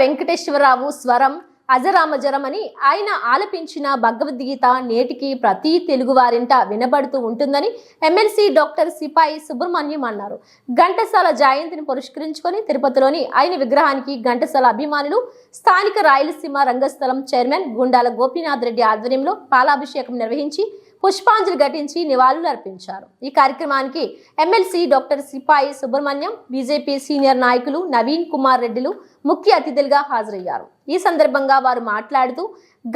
వెంకటేశ్వరరావు స్వరం అజరామజరం అని ఆయన ఆలపించిన భగవద్గీత నేటికి ప్రతి తెలుగువారింట వినబడుతూ ఉంటుందని ఎమ్మెల్సీ డాక్టర్ సిపాయి సుబ్రహ్మణ్యం అన్నారు. ఘంటసాల జయంతిని పురస్కరించుకొని తిరుపతిలోని ఆయన విగ్రహానికి ఘంటసాల అభిమానులు స్థానిక రాయలసీమ రంగస్థలం చైర్మన్ గుండాల గోపీనాథ్ రెడ్డి ఆధ్వర్యంలో పాలాభిషేకం నిర్వహించి పుష్పాంజలి ఘటించి నివాళులు అర్పించారు. ఈ కార్యక్రమానికి ఎమ్మెల్సీ డాక్టర్ సిపాయి సుబ్రహ్మణ్యం, బీజేపీ సీనియర్ నాయకులు నవీన్ కుమార్ రెడ్డిలు ముఖ్య అతిథులుగా హాజరయ్యారు. ఈ సందర్భంగా వారు మాట్లాడుతూ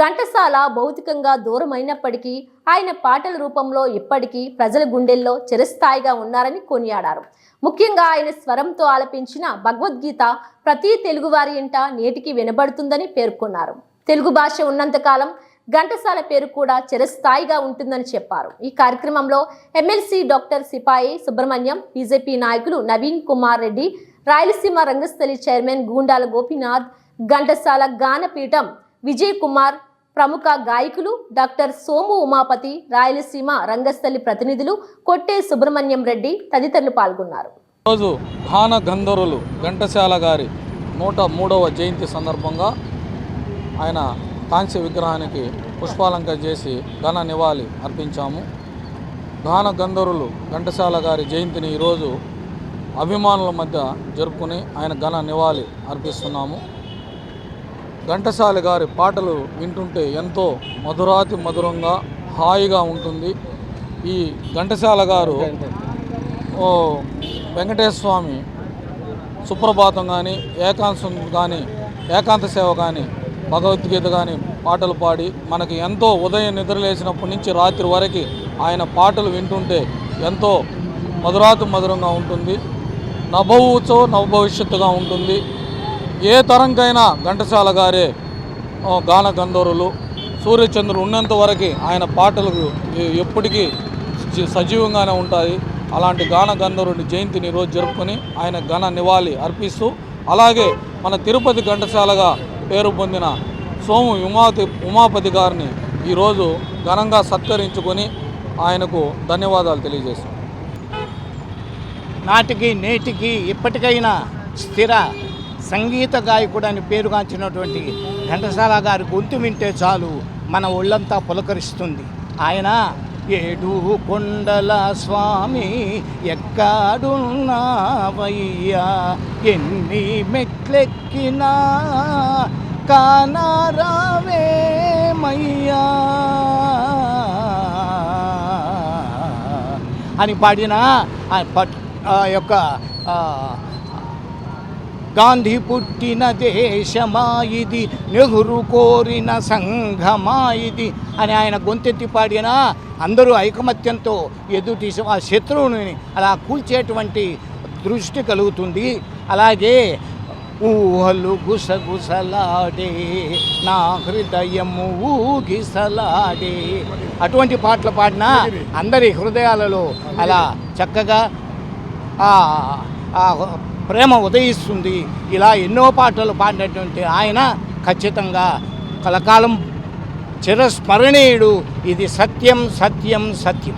ఘంటసాల భౌతికంగా దూరమైనప్పటికీ ఆయన పాటల రూపంలో ఇప్పటికీ ప్రజల గుండెల్లో చిరస్థాయిగా ఉన్నారని కొనియాడారు. ముఖ్యంగా ఆయన స్వరంతో ఆలపించిన భగవద్గీత ప్రతి తెలుగువారి ఇంట నేటికి వినబడుతుందని పేర్కొన్నారు. తెలుగు భాష ఉన్నంతకాలం ఘంటసాల పేరు కూడా చిరస్థాయిగా ఉంటుందని చెప్పారు. ఈ కార్యక్రమంలో ఎమ్మెల్సీ డాక్టర్ సిపాయి సుబ్రహ్మణ్యం, బీజేపీ నాయకులు నవీన్ కుమార్ రెడ్డి, రాయలసీమ రంగస్థలి చైర్మన్ గుండాల గోపీనాథ్, ఘంటసాల గానపీఠం విజయ్ కుమార్, ప్రముఖ గాయకులు డాక్టర్ సోము ఉమాపతి, రాయలసీమ రంగస్థలి ప్రతినిధులు కొట్టే సుబ్రహ్మణ్యం రెడ్డి తదితరులు పాల్గొన్నారు. రోజు గాన గంధర్వులు ఘంటసాల గారి 103వ జయంతి సందర్భంగా ఆయన కాంస్య విగ్రహానికి పుష్పాలంకరణ చేసి ఘన నివాళి అర్పించాము. గాన గంధర్వులు ఘంటసాల గారి జయంతిని ఈరోజు అభిమానుల మధ్య జరుపుకుని ఆయన ఘన నివాళి అర్పిస్తున్నాము. ఘంటసాల గారి పాటలు వింటుంటే ఎంతో మధురాతి మధురంగా హాయిగా ఉంటుంది. ఈ ఘంటసాల గారు వెంకటేశ్వర స్వామి సుప్రభాతం కానీ, ఏకాంతం కానీ, ఏకాంత సేవ కానీ, భగవద్గీత కానీ పాటలు పాడి మనకి ఎంతో ఉదయం నిద్రలేసినప్పటి నుంచి రాత్రి వరకు ఆయన పాటలు వింటుంటే ఎంతో మధురాతి మధురంగా ఉంటుంది. నభూతో నవభవిష్యత్తుగా ఉంటుంది. ఏ తరంకైనా ఘంటసాల గారే గాన గంధర్వులు. సూర్యచంద్రులు ఉన్నంత వరకు ఆయన పాటలు ఎప్పటికీ సజీవంగానే ఉంటాయి. అలాంటి గాన గంధర్వుని జయంతిని ఈరోజు జరుపుకొని ఆయన ఘన నివాళి అర్పిస్తూ, అలాగే మన తిరుపతి ఘంటసాలగా పేరు పొందిన సోము ఉమాపతి గారిని ఈరోజు ఘనంగా సత్కరించుకొని ఆయనకు ధన్యవాదాలు తెలియజేస్తాం. నాటికి నేటికి ఇప్పటికైనా స్థిర సంగీత గాయకుడు అని పేరుగాంచినటువంటి ఘంటసాల గారి గొంతు వింటే చాలు మన ఒళ్ళంతా పులకరిస్తుంది. ఆయన ఏడు కొండల స్వామి ఎక్కడున్నావయ్యా, ఎన్ని మెట్లెక్కినా కానరావేమయ్యా అని పాడిన ఆ యొక్క గాంధీ పుట్టిన దేశమా ఇది, నెహ్రూ కోరిన సంఘమా ఇది అని ఆయన గొంతెత్తి పాడిన అందరూ ఐకమత్యంతో ఎదుటి ఆ శత్రువుని అలా కూల్చేటువంటి దృష్టి కలుగుతుంది. అలాగే ఊహలు గుసగుసలాడే నా హృదయము ఊగిసలాడే అటువంటి పాటలు పాడినా అందరి హృదయాలలో అలా చక్కగా ప్రేమ ఉదయిస్తుంది. ఇలా ఎన్నో పాటలు పాడినటువంటి ఆయన ఖచ్చితంగా కలకాలం చిరస్మరణీయుడు. ఇది సత్యం సత్యం సత్యం.